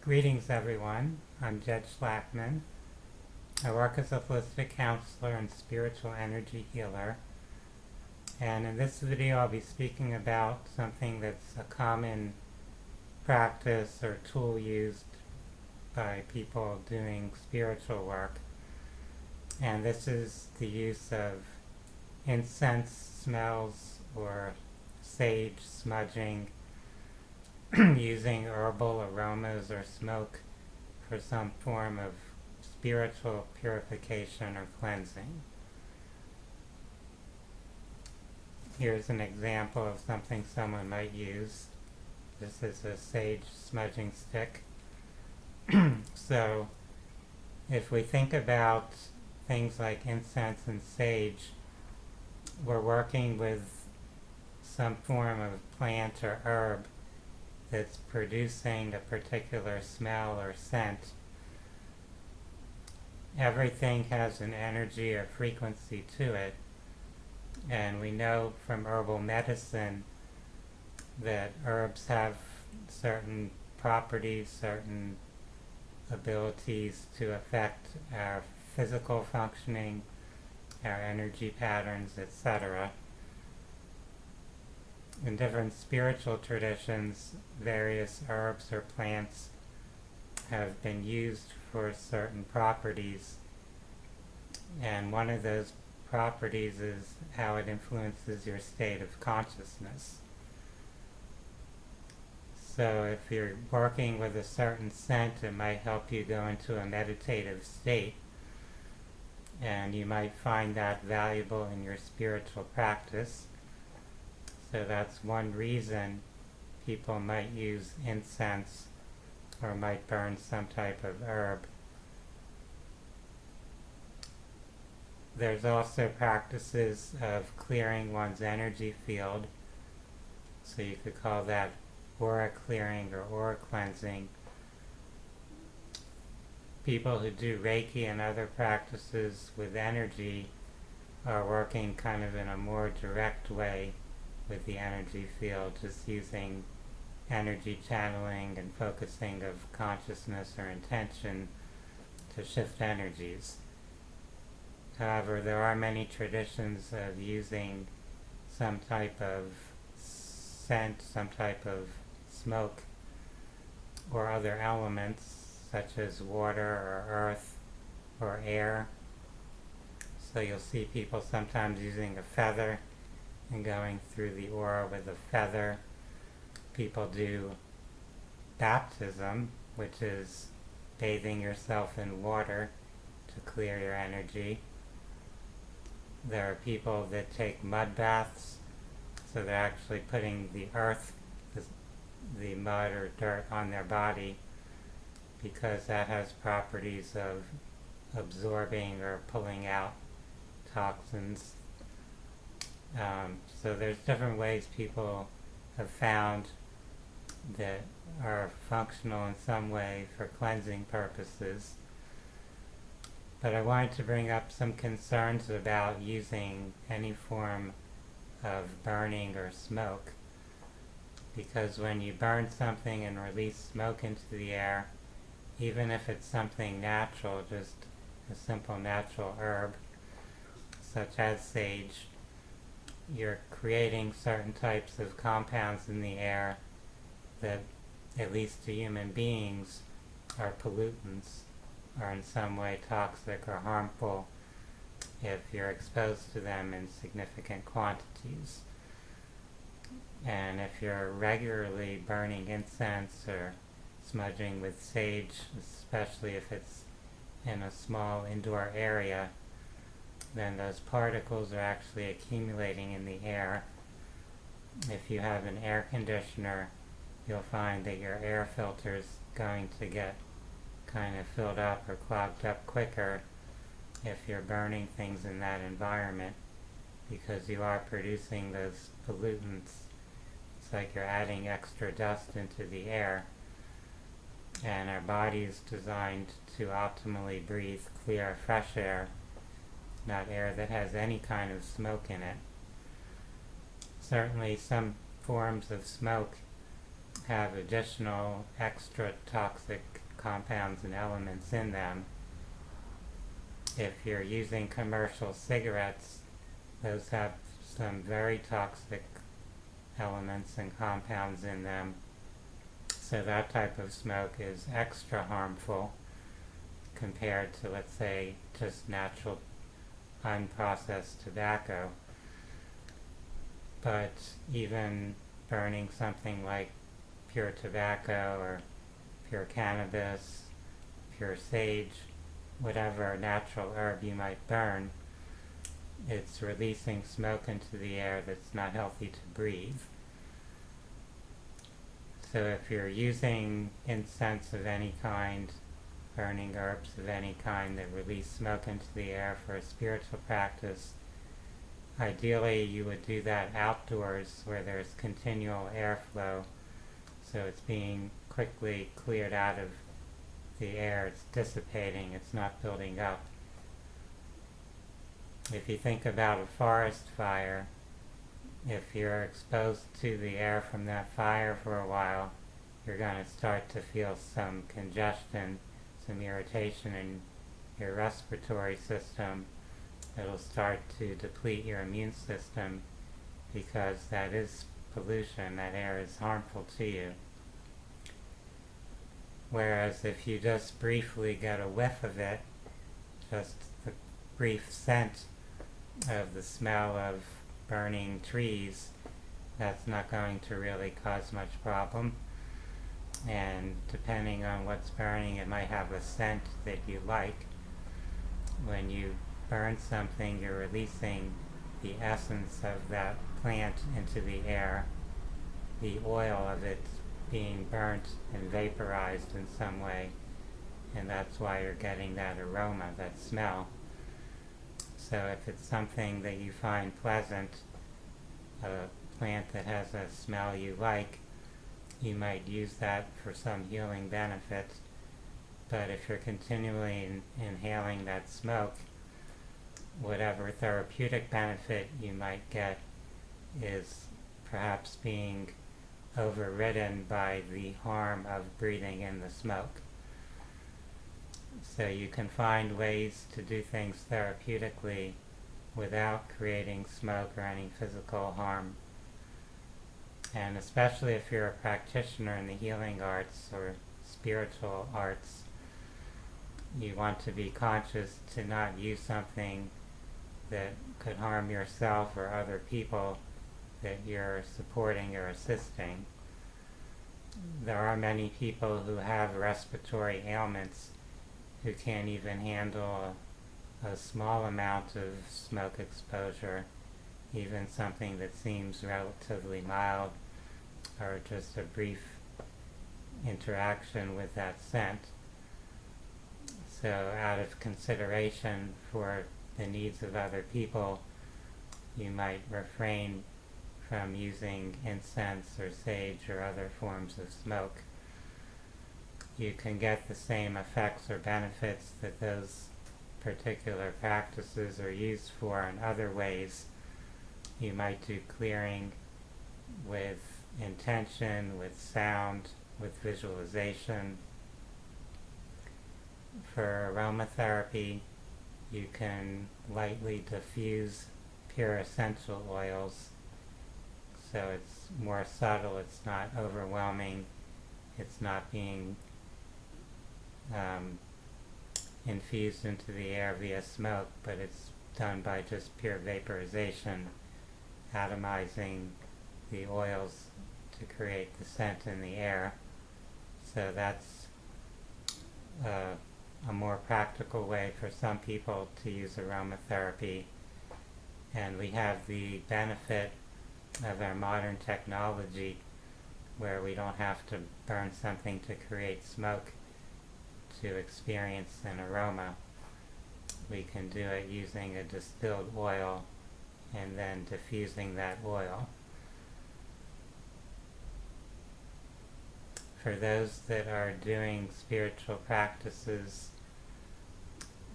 Greetings, everyone. I'm Jed Shlackman. I work as a holistic counselor and spiritual energy healer. And in this video, I'll be speaking about something that's a common practice or tool used by people doing spiritual work. And this is the use of incense smells or sage smudging, using herbal aromas or smoke for some form of spiritual purification or cleansing. Here's an example of something someone might use. This is a sage smudging stick. So if we think about things like incense and sage, we're working with some form of plant or herb that's producing a particular smell or scent. Everything has an energy or frequency to it, and we know from herbal medicine that herbs have certain properties, certain abilities to affect our physical functioning, our energy patterns, etc. In different spiritual traditions, various herbs or plants have been used for certain properties, and one of those properties is how it influences your state of consciousness. So if you're working with a certain scent, it might help you go into a meditative state, and you might find that valuable in your spiritual practice. So that's one reason people might use incense or might burn some type of herb. There's also practices of clearing one's energy field, so you could call that aura clearing or aura cleansing. People who do Reiki and other practices with energy are working kind of in a more direct way with the energy field, just using energy channeling and focusing of consciousness or intention to shift energies. However, there are many traditions of using some type of scent, some type of smoke, or other elements such as water or earth or air. So you'll see people sometimes using a feather and going through the aura with a feather. People do baptism, which is bathing yourself in water to clear your energy. There are people that take mud baths, so they're actually putting the earth, the mud or dirt on their body, because that has properties of absorbing or pulling out toxins. So there's different ways people have found that are functional in some way for cleansing purposes. But I wanted to bring up some concerns about using any form of burning or smoke, because when you burn something and release smoke into the air, even if it's something natural, just a simple natural herb such as sage, you're creating certain types of compounds in the air that, at least to human beings, are pollutants, or in some way toxic or harmful if you're exposed to them in significant quantities. And if you're regularly burning incense or smudging with sage, especially if it's in a small indoor area, then those particles are actually accumulating in the air. If you have an air conditioner, you'll find that your air filter is going to get kind of filled up or clogged up quicker if you're burning things in that environment, because you are producing those pollutants. It's like you're adding extra dust into the air, and our body is designed to optimally breathe clear, fresh air, not air that has any kind of smoke in it. Certainly some forms of smoke have additional extra toxic compounds and elements in them. If you're using commercial cigarettes, those have some very toxic elements and compounds in them. So that type of smoke is extra harmful compared to, let's say, just natural unprocessed tobacco. But even burning something like pure tobacco or pure cannabis, pure sage, whatever natural herb you might burn, it's releasing smoke into the air that's not healthy to breathe. So if you're using incense of any kind, burning herbs of any kind that release smoke into the air for a spiritual practice, ideally you would do that outdoors where there's continual airflow, so it's being quickly cleared out of the air, it's dissipating, it's not building up. If you think about a forest fire, if you're exposed to the air from that fire for a while, you're going to start to feel some congestion, some irritation in your respiratory system. It'll start to deplete your immune system because that is pollution, that air is harmful to you. Whereas if you just briefly get a whiff of it, just the brief scent of the smell of burning trees, that's not going to really cause much problem. And depending on what's burning, it might have a scent that you like. When you burn something, you're releasing the essence of that plant into the air, the oil of it being burnt and vaporized in some way, and that's why you're getting that aroma, that smell. So if it's something that you find pleasant, a plant that has a smell you like, you might use that for some healing benefit. But if you're continually inhaling that smoke, whatever therapeutic benefit you might get is perhaps being overridden by the harm of breathing in the smoke. So you can find ways to do things therapeutically without creating smoke or any physical harm. And especially if you're a practitioner in the healing arts or spiritual arts, you want to be conscious to not use something that could harm yourself or other people that you're supporting or assisting. There are many people who have respiratory ailments who can't even handle a small amount of smoke exposure, even something that seems relatively mild, or just a brief interaction with that scent. So out of consideration for the needs of other people, you might refrain from using incense or sage or other forms of smoke. You can get the same effects or benefits that those particular practices are used for in other ways. You might do clearing with intention, with sound, with visualization. For aromatherapy, you can lightly diffuse pure essential oils, so it's more subtle, it's not overwhelming, it's not being infused into the air via smoke, but it's done by just pure vaporization, atomizing the oils to create the scent in the air. So that's a more practical way for some people to use aromatherapy. And we have the benefit of our modern technology where we don't have to burn something to create smoke to experience an aroma. We can do it using a distilled oil and then diffusing that oil. For those that are doing spiritual practices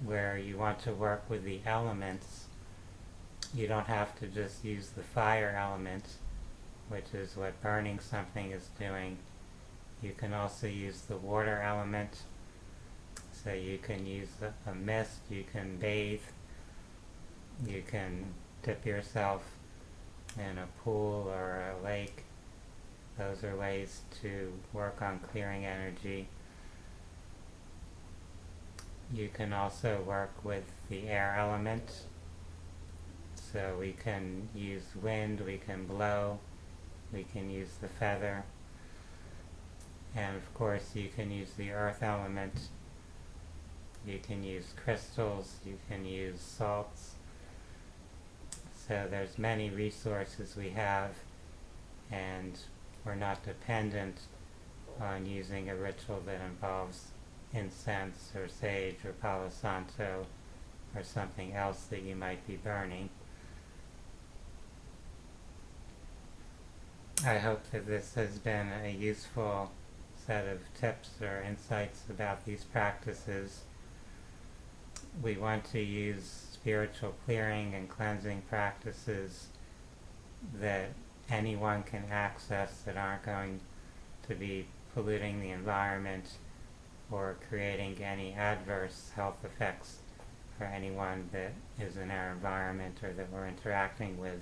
where you want to work with the elements, you don't have to just use the fire element, which is what burning something is doing. You can also use the water element, so you can use a mist, you can bathe, you can dip yourself in a pool or a lake. Those are ways to work on clearing energy. You can also work with the air element, so we can use wind, we can blow, we can use the feather, and of course you can use the earth element. You can use crystals, you can use salts. So there's many resources we have, and we're not dependent on using a ritual that involves incense or sage or Palo Santo or something else that you might be burning. I hope that this has been a useful set of tips or insights about these practices. We want to use spiritual clearing and cleansing practices that anyone can access, that aren't going to be polluting the environment or creating any adverse health effects for anyone that is in our environment or that we're interacting with.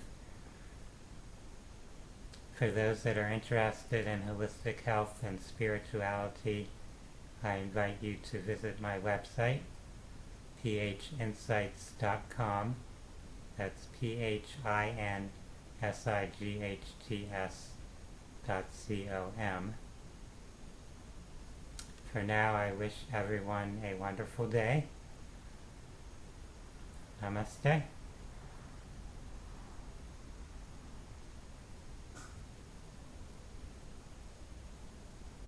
For those that are interested in holistic health and spirituality, I invite you to visit my website, phinsights.com. That's phinsights.com. For now, I wish everyone a wonderful day. Namaste.